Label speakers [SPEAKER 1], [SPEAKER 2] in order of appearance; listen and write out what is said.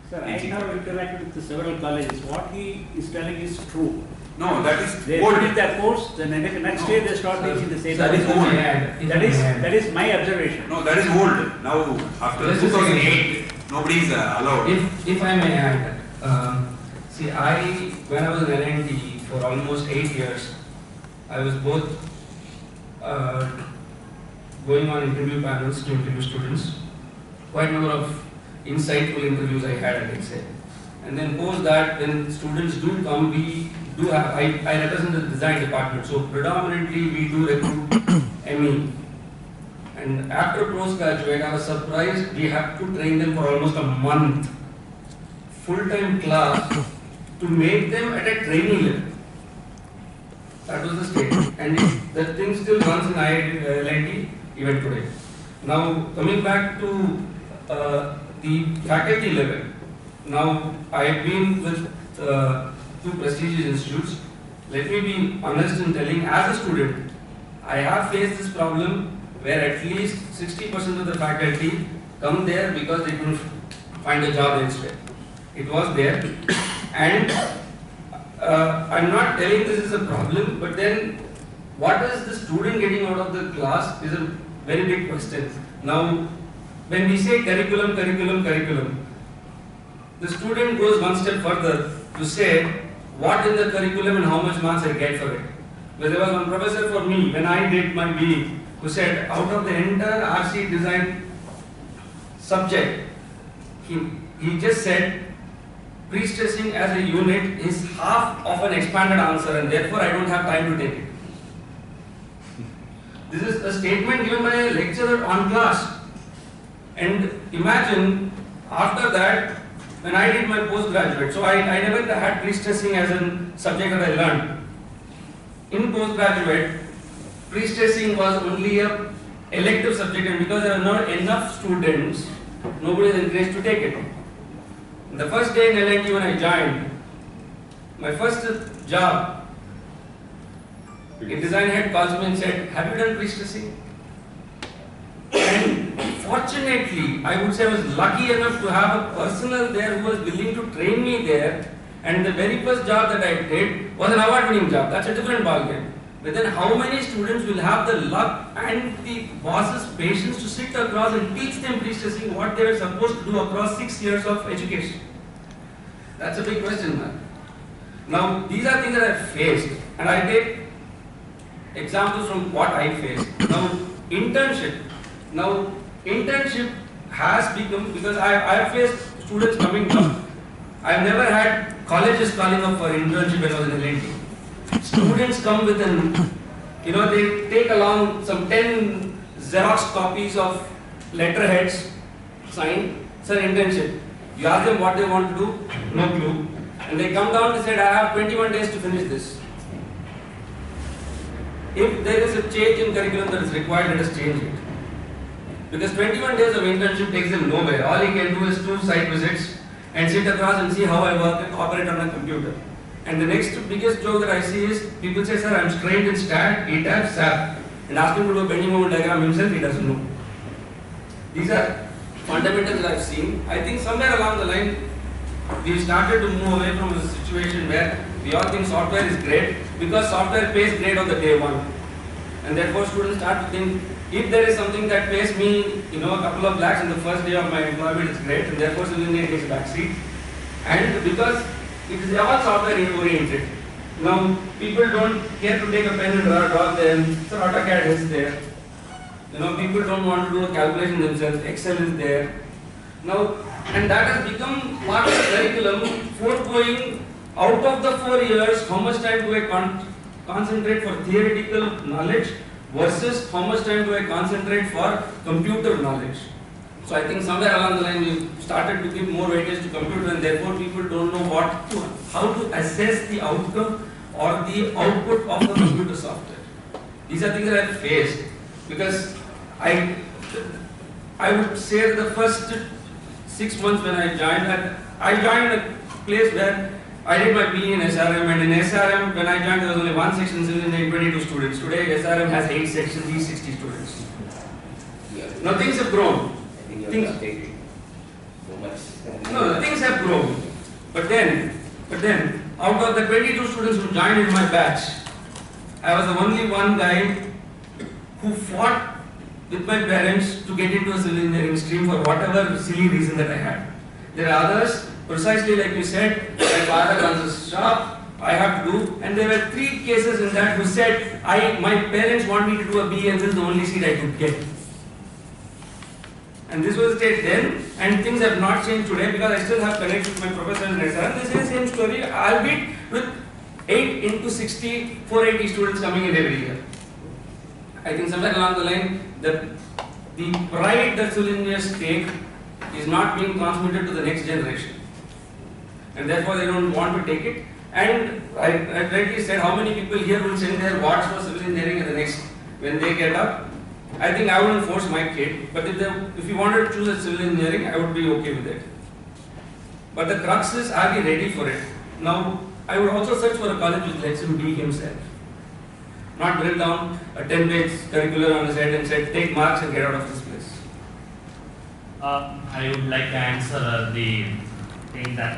[SPEAKER 1] Sir, I have interacted with several colleges. What he is telling is true.
[SPEAKER 2] No, that is
[SPEAKER 1] They
[SPEAKER 2] old.
[SPEAKER 1] finish their course, then next year they start teaching the same.
[SPEAKER 2] That is
[SPEAKER 1] course.
[SPEAKER 2] old.
[SPEAKER 1] That is my observation.
[SPEAKER 2] No, that is old. Now, after 2008, nobody is allowed.
[SPEAKER 3] If I may add, see, when I was in LNT for almost 8 years, I was both going on interview panels to interview students. Quite a number of insightful interviews I had, I can say. And then post that, when students do come, I represent the design department, so predominantly we do recruit ME. And after postgraduate, I was surprised we have to train them for almost a month, full-time class, to make them at a training level. That was the state. And that thing still runs in IIT even today. Now, coming back to the faculty level, now I have been with 2 prestigious institutes. Let me be honest in telling, as a student, I have faced this problem where at least 60% of the faculty come there because they couldn't find a job elsewhere. It was there, and I'm not telling this is a problem, but then what is the student getting out of the class is a very big question. Now, when we say curriculum, the student goes one step further to say what in the curriculum and how much marks I get for it. But there was one professor for me when I did my BE who said out of the entire RC design subject, he just said pre-stressing as a unit is half of an expanded answer and therefore I don't have time to take it. This is a statement given by a lecturer on class. And imagine after that, when I did my postgraduate, so I never had pre-stressing as a subject that I learned. In postgraduate, pre-stressing was only a elective subject, and because there were not enough students, nobody was encouraged to take it. The first day in LNT when I joined, my first job, a design head calls me and said, "Have you done pre-stressing?" And fortunately, I would say I was lucky enough to have a personnel there who was willing to train me there. And the very first job that I did was an award-winning job. That's a different ballgame. But then how many students will have the luck and the boss's patience to sit across and teach them pre-stressing what they were supposed to do across 6 years of education? That's a big question, man. Now, these are things that I've faced. And I take examples from what I faced. Now, internship. Now, internship has become, because I have faced students coming up. I've never had colleges calling up for internship when I was in LNT. Students come with they take along some 10 Xerox copies of letterheads signed, sir, internship. You ask them what they want to do, no clue. And they come down and said, I have 21 days to finish this. If there is a change in curriculum that is required, let us change it. Because 21 days of internship takes them nowhere. All he can do is 2 site visits and sit across and see how I work and operate on a computer. And the next biggest joke that I see is people say, sir, I'm trained in STAT, ATAP, SAP. And ask him to do a bending moment diagram himself, he doesn't know. These are fundamentals that I've seen. I think somewhere along the line, we started to move away from a situation where we all think software is great because software pays great on the day one. And therefore students start to think, if there is something that pays me, a couple of lakhs in the first day of my employment, it's great, and therefore suddenly takes a backseat. And because it is all software oriented. Now, people don't care to take a pen and draw them, so AutoCAD is there. People don't want to do a calculation themselves, Excel is there. Now, and that has become part of the curriculum, foregoing out of the 4 years, how much time do I concentrate for theoretical knowledge versus how much time do I concentrate for computer knowledge. So I think somewhere along the line we started to give more weightage to computer, and therefore people don't know how to assess the outcome or the output of the computer software. These are things that I've faced because I would say that the first 6 months when I joined a place where I did my BE in SRM, and in SRM when I joined there was only 1 section, and 22 students. Today SRM has 8 sections, these 60 students. Now things have grown.
[SPEAKER 4] I think you have updated so much
[SPEAKER 3] No, the things have grown. But then, out of the 22 students who joined in my batch, I was the only one guy who fought with my parents to get into a civil engineering stream for whatever silly reason that I had. There are others, precisely like you said, my father runs a shop, I have to do, and there were 3 cases in that who said, my parents want me to do a BA and this is the only seat I could get. And this was the state then, and things have not changed today because I still have connections with my professors and etc. And they say the same story, albeit with 8 into 60, 480 students coming in every year. I think somewhere along the line, the pride that civil engineers take is not being transmitted to the next generation. And therefore they don't want to take it. And I rightly said, how many people here will send their wards for civil engineering in the next, when they get up? I think I wouldn't force my kid, but if you wanted to choose a civil engineering, I would be okay with it. But the crux is, are we ready for it? Now, I would also search for a college which lets him be himself. Not drill down a 10-page curriculum on his head and say, take marks and get out of this place.
[SPEAKER 4] I would like to answer the thing that